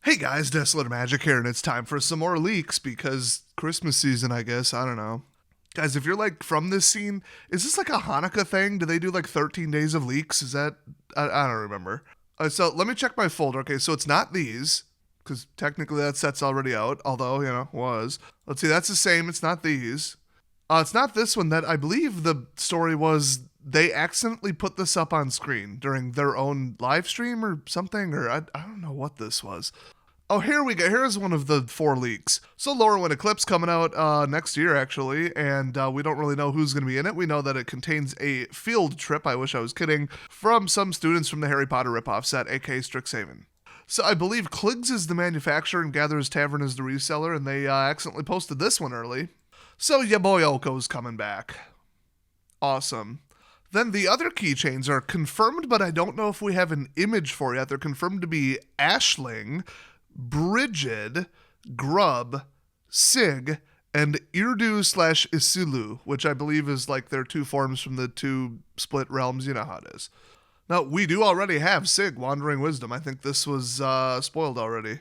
Hey guys, Desolate Magic here, and it's time for some more leaks because Christmas season, I guess. I don't know. Guys, if you're like from this scene, is this like a Hanukkah thing? Do they do like 13 days of leaks? Is that. I don't remember. So let me check my folder. Okay, so it's not these, because technically that set's already out, although, was. Let's see, that's the same. It's not these. It's not this one that I believe the story was they accidentally put this up on screen during their own live stream or something, or I don't know what this was. Oh, here we go. Here's one of the 4 leaks. So Lorwyn Eclipse coming out next year, actually, and we don't really know who's going to be in it. We know that it contains a field trip, I wish I was kidding, from some students from the Harry Potter ripoff set, aka Strixhaven. So I believe Kligs is the manufacturer and Gatherer's Tavern is the reseller, and they accidentally posted this one early. So ya boy Oko's coming back. Awesome. Then the other keychains are confirmed, but I don't know if we have an image for yet. They're confirmed to be Ashling, Brigid, Grub, Sig, and Irdu/Isilu, which I believe is like their 2 forms from the 2 split realms. You know how it is. Now, we do already have Sig, Wandering Wisdom. I think this was spoiled already.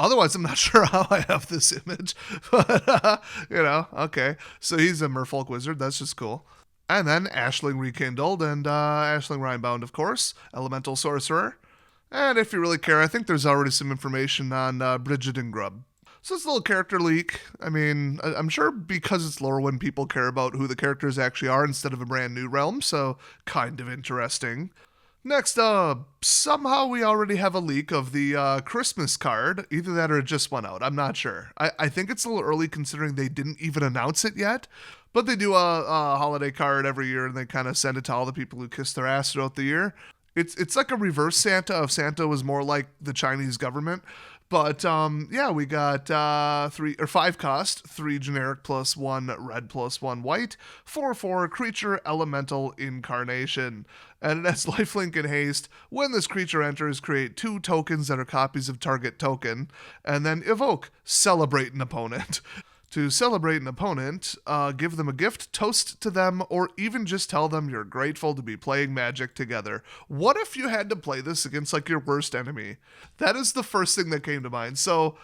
Otherwise, I'm not sure how I have this image. But, okay. So he's a Merfolk Wizard. That's just cool. And then Ashling Rekindled and Ashling Rhinebound, of course. Elemental Sorcerer. And if you really care, I think there's already some information on Brigid and Grub. So it's a little character leak. I mean, I'm sure because it's Lorwyn, people care about who the characters actually are instead of a brand new realm, so kind of interesting. Next, somehow we already have a leak of the Christmas card. Either that or it just went out. I'm not sure. I think it's a little early considering they didn't even announce it yet. But they do a holiday card every year, and they kind of send it to all the people who kiss their ass throughout the year. It's like a reverse Santa if Santa was more like the Chinese government. But we got 3 or 5 cost, 3 generic plus 1 red plus 1 white, 4/4 creature elemental incarnation. And it has lifelink and haste. When this creature enters, create 2 tokens that are copies of target token, and then evoke celebrate an opponent. To celebrate an opponent, give them a gift, toast to them, or even just tell them you're grateful to be playing Magic together. What if you had to play this against like your worst enemy? That is the first thing that came to mind. So,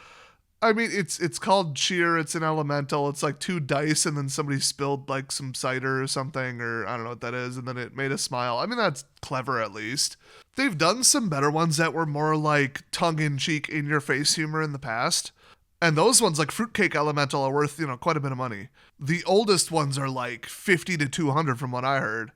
I mean, it's called Cheer. It's an elemental. It's like 2 dice, and then somebody spilled like some cider or something, or I don't know what that is, and then it made a smile. I mean, that's clever at least. They've done some better ones that were more like tongue-in-cheek, in-your-face humor in the past. And those ones, like Fruitcake Elemental, are worth, quite a bit of money. The oldest ones are like 50 to 200 from what I heard.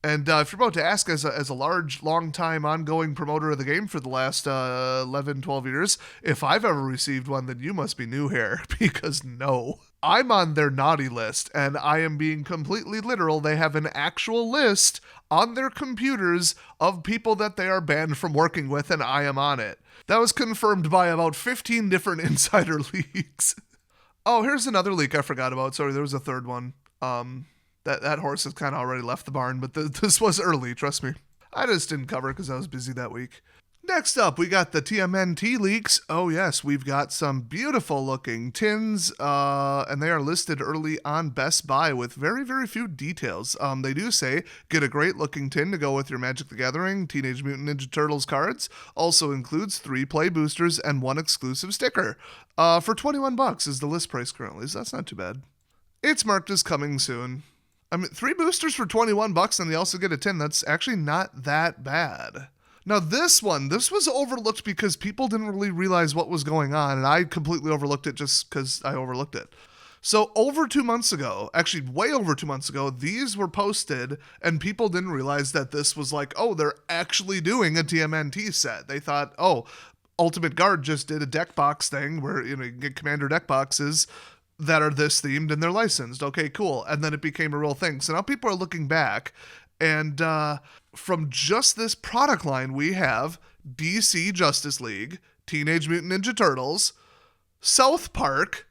And if you're about to ask, as a large, long-time, ongoing promoter of the game for the last 11, 12 years, if I've ever received one, then you must be new here, because no. I'm on their naughty list, and I am being completely literal. They have an actual list on their computers of people that they are banned from working with, and I am on it. That was confirmed by about 15 different insider leaks. Oh, here's another leak I forgot about. Sorry, there was a third one. That horse has kind of already left the barn, but this was early, trust me. I just didn't cover it because I was busy that week. Next up, we got the TMNT leaks. Oh yes, we've got some beautiful looking tins, and they are listed early on Best Buy with very, very few details. They do say, get a great looking tin to go with your Magic the Gathering Teenage Mutant Ninja Turtles cards. Also includes 3 play boosters and 1 exclusive sticker. For $21 is the list price currently, so that's not too bad. It's marked as coming soon. I mean, 3 boosters for $21 and they also get a tin. That's actually not that bad. Now this was overlooked because people didn't really realize what was going on, and I completely overlooked it just because I overlooked it. So over 2 months ago, actually way over 2 months ago, these were posted, and people didn't realize that this was like, oh, they're actually doing a TMNT set. They thought, oh, Ultimate Guard just did a deck box thing where you can get Commander deck boxes that are this themed and they're licensed. Okay, cool. And then it became a real thing. So now people are looking back, and from just this product line, we have DC Justice League, Teenage Mutant Ninja Turtles, South Park,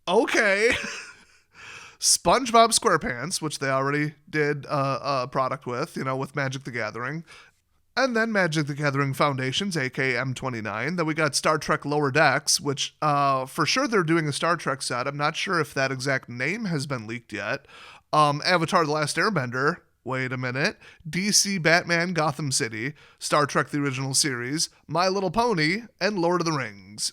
okay, SpongeBob SquarePants, which they already did a product with, with Magic the Gathering, and then Magic the Gathering Foundations, aka M29. Then we got Star Trek Lower Decks, which for sure they're doing a Star Trek set. I'm not sure if that exact name has been leaked yet. Avatar The Last Airbender, wait a minute, DC Batman Gotham City, Star Trek The Original Series, My Little Pony, and Lord of the Rings.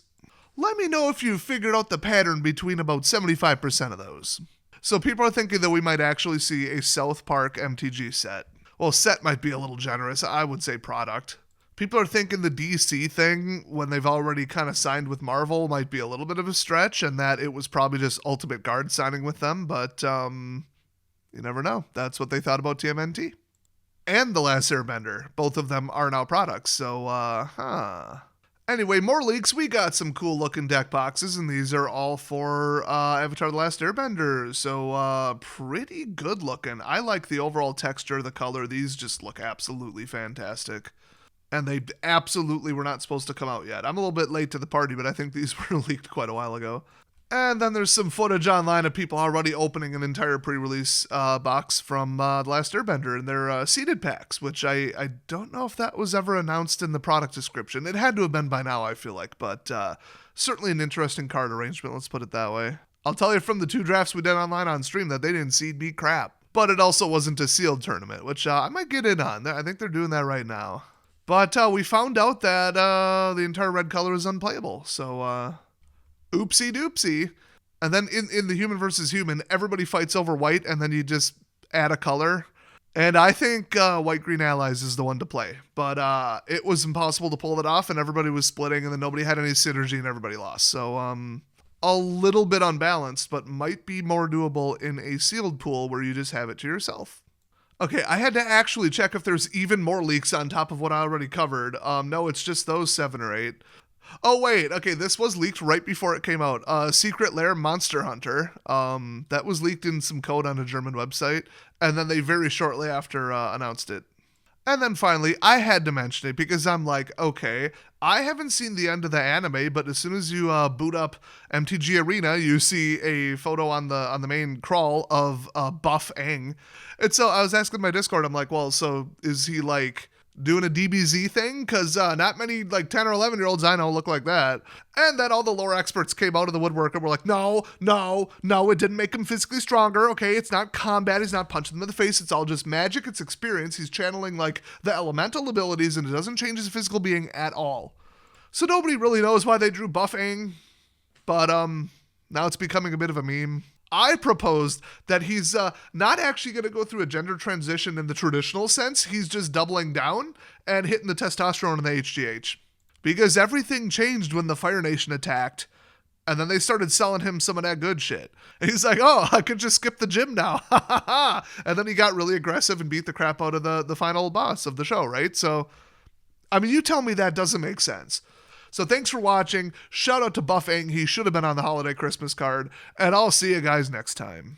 Let me know if you figured out the pattern between about 75% of those. So people are thinking that we might actually see a South Park MTG set. Well, set might be a little generous. I would say product. People are thinking the DC thing, when they've already kind of signed with Marvel, might be a little bit of a stretch, and that it was probably just Ultimate Guard signing with them, but you never know. That's what they thought about TMNT. And The Last Airbender. Both of them are now products, so, Anyway, more leaks. We got some cool looking deck boxes, and these are all for Avatar The Last Airbender. So, pretty good looking. I like the overall texture, the color. These just look absolutely fantastic. And they absolutely were not supposed to come out yet. I'm a little bit late to the party, but I think these were leaked quite a while ago. And then there's some footage online of people already opening an entire pre-release box from The Last Airbender and their seeded packs, which I don't know if that was ever announced in the product description. It had to have been by now, I feel like, but certainly an interesting card arrangement, let's put it that way. I'll tell you from the 2 drafts we did online on stream that they didn't seed me crap. But it also wasn't a sealed tournament, which I might get in on. I think they're doing that right now. But we found out that the entire red color is unplayable, so oopsie doopsie. And then in the human versus human, everybody fights over white, and then you just add a color. And I think white-green allies is the one to play. But it was impossible to pull it off, and everybody was splitting, and then nobody had any synergy, and everybody lost. So a little bit unbalanced, but might be more doable in a sealed pool where you just have it to yourself. Okay, I had to actually check if there's even more leaks on top of what I already covered. No, it's just those 7 or 8. Oh, wait. Okay, this was leaked right before it came out. Secret Lair Monster Hunter. That was leaked in some code on a German website, and then they very shortly after announced it. And then finally, I had to mention it because I'm like, okay, I haven't seen the end of the anime, but as soon as you boot up MTG Arena, you see a photo on the main crawl of Buff Aang. And so I was asking my Discord, I'm like, well, so is he like doing a DBZ thing? Because not many like 10 or 11-year-olds I know look like that. And then all the lore experts came out of the woodwork and were like, no, it didn't make him physically stronger. Okay, it's not combat. He's not punching them in the face. It's all just magic. It's experience. He's channeling like the elemental abilities, and it doesn't change his physical being at all. So nobody really knows why they drew Buff Aang. But now it's becoming a bit of a meme. I proposed that he's not actually going to go through a gender transition in the traditional sense. He's just doubling down and hitting the testosterone and the HGH. Because everything changed when the Fire Nation attacked, and then they started selling him some of that good shit. And he's like, oh, I could just skip the gym now. And then he got really aggressive and beat the crap out of the final boss of the show, right? So, I mean, you tell me that doesn't make sense. So thanks for watching. Shout out to Buff Aang. He should have been on the holiday Christmas card. And I'll see you guys next time.